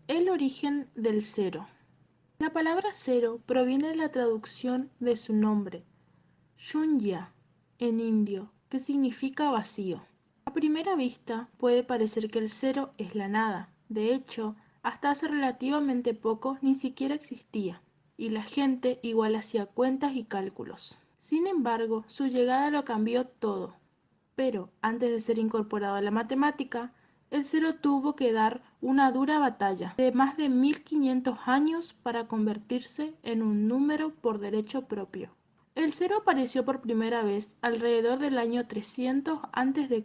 El origen del cero. La palabra cero proviene de la traducción de su nombre, Shunya, en indio, que significa vacío. A primera vista puede parecer que el cero es la nada. De hecho, hasta hace relativamente poco ni siquiera existía, y la gente igual hacía cuentas y cálculos. Sin embargo, su llegada lo cambió todo. Pero antes de ser incorporado a la matemática, el cero tuvo que dar una dura batalla de más de 1500 años para convertirse en un número por derecho propio. El cero apareció por primera vez alrededor del año 300 a.C.,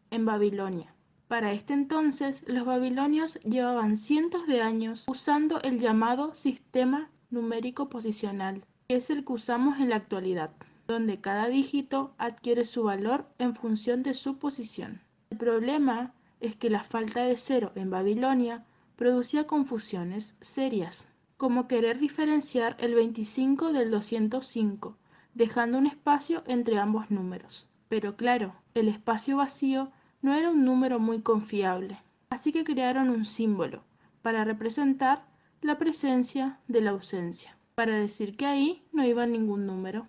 en Babilonia. Para este entonces, los babilonios llevaban cientos de años usando el llamado sistema numérico posicional, que es el que usamos en la actualidad, donde cada dígito adquiere su valor en función de su posición. El problema es que la falta de cero en Babilonia producía confusiones serias, como querer diferenciar el 25 del 205, dejando un espacio entre ambos números. Pero claro, el espacio vacío no era un número muy confiable, así que crearon un símbolo para representar la presencia de la ausencia, para decir que ahí no iba ningún número.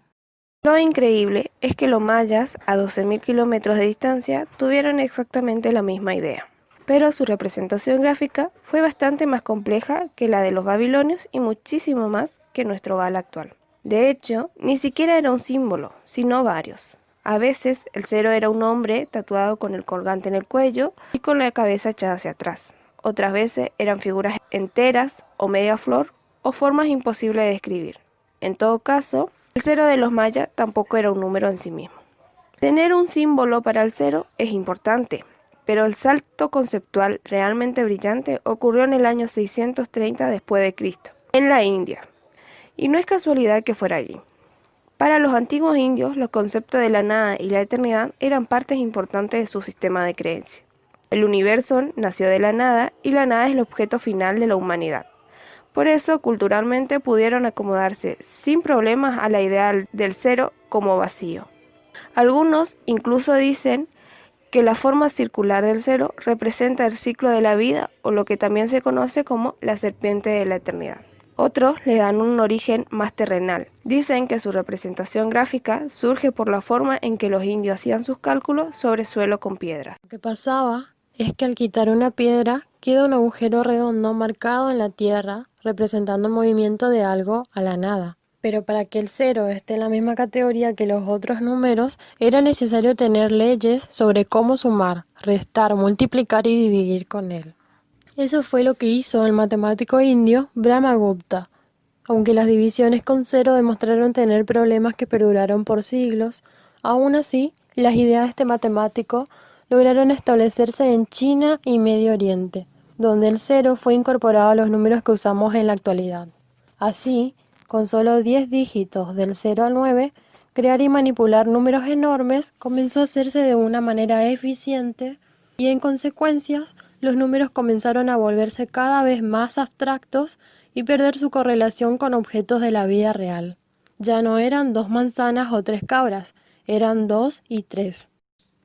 Lo increíble es que los mayas, a 12.000 kilómetros de distancia, tuvieron exactamente la misma idea. Pero su representación gráfica fue bastante más compleja que la de los babilonios y muchísimo más que nuestro Baal actual. De hecho, ni siquiera era un símbolo, sino varios. A veces el cero era un hombre tatuado con el colgante en el cuello y con la cabeza echada hacia atrás. Otras veces eran figuras enteras o media flor o formas imposibles de describir. En todo caso, el cero de los mayas tampoco era un número en sí mismo. Tener un símbolo para el cero es importante, pero el salto conceptual realmente brillante ocurrió en el año 630 después de Cristo, en la India. Y no es casualidad que fuera allí. Para los antiguos indios, los conceptos de la nada y la eternidad eran partes importantes de su sistema de creencias. El universo nació de la nada y la nada es el objeto final de la humanidad. Por eso, culturalmente pudieron acomodarse sin problemas a la idea del cero como vacío. Algunos incluso dicen que la forma circular del cero representa el ciclo de la vida o lo que también se conoce como la serpiente de la eternidad. Otros le dan un origen más terrenal. Dicen que su representación gráfica surge por la forma en que los indios hacían sus cálculos sobre suelo con piedras. Lo que pasaba es que al quitar una piedra queda un agujero redondo marcado en la tierra representando el movimiento de algo a la nada. Pero para que el cero esté en la misma categoría que los otros números, era necesario tener leyes sobre cómo sumar, restar, multiplicar y dividir con él. Eso fue lo que hizo el matemático indio Brahmagupta. Aunque las divisiones con cero demostraron tener problemas que perduraron por siglos, aún así, las ideas de este matemático lograron establecerse en China y Medio Oriente, donde el cero fue incorporado a los números que usamos en la actualidad. Así, con solo 10 dígitos del 0 al 9, crear y manipular números enormes comenzó a hacerse de una manera eficiente y en consecuencia los números comenzaron a volverse cada vez más abstractos y perder su correlación con objetos de la vida real. Ya no eran 2 manzanas o 3 cabras, eran 2 y 3.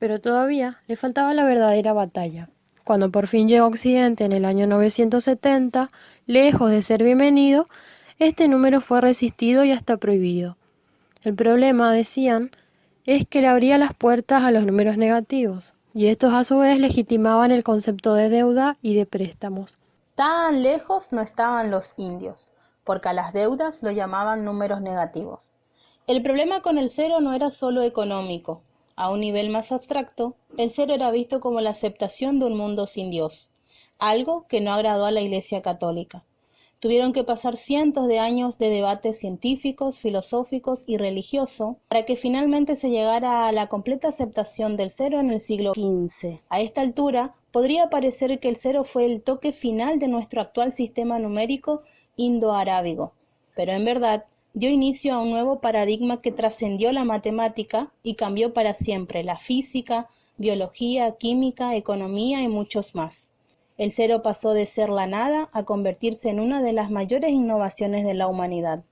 Pero todavía le faltaba la verdadera batalla. Cuando por fin llegó a Occidente en el año 970, lejos de ser bienvenido, este número fue resistido y hasta prohibido. El problema, decían, es que le abría las puertas a los números negativos, y estos a su vez legitimaban el concepto de deuda y de préstamos. Tan lejos no estaban los indios, porque a las deudas lo llamaban números negativos. El problema con el cero no era solo económico. A un nivel más abstracto, el cero era visto como la aceptación de un mundo sin Dios, algo que no agradó a la Iglesia Católica. Tuvieron que pasar cientos de años de debates científicos, filosóficos y religiosos para que finalmente se llegara a la completa aceptación del cero en el siglo XV. A esta altura, podría parecer que el cero fue el toque final de nuestro actual sistema numérico indo-arábigo, pero en verdad dio inicio a un nuevo paradigma que trascendió la matemática y cambió para siempre la física, biología, química, economía y muchos más. El cero pasó de ser la nada a convertirse en una de las mayores innovaciones de la humanidad.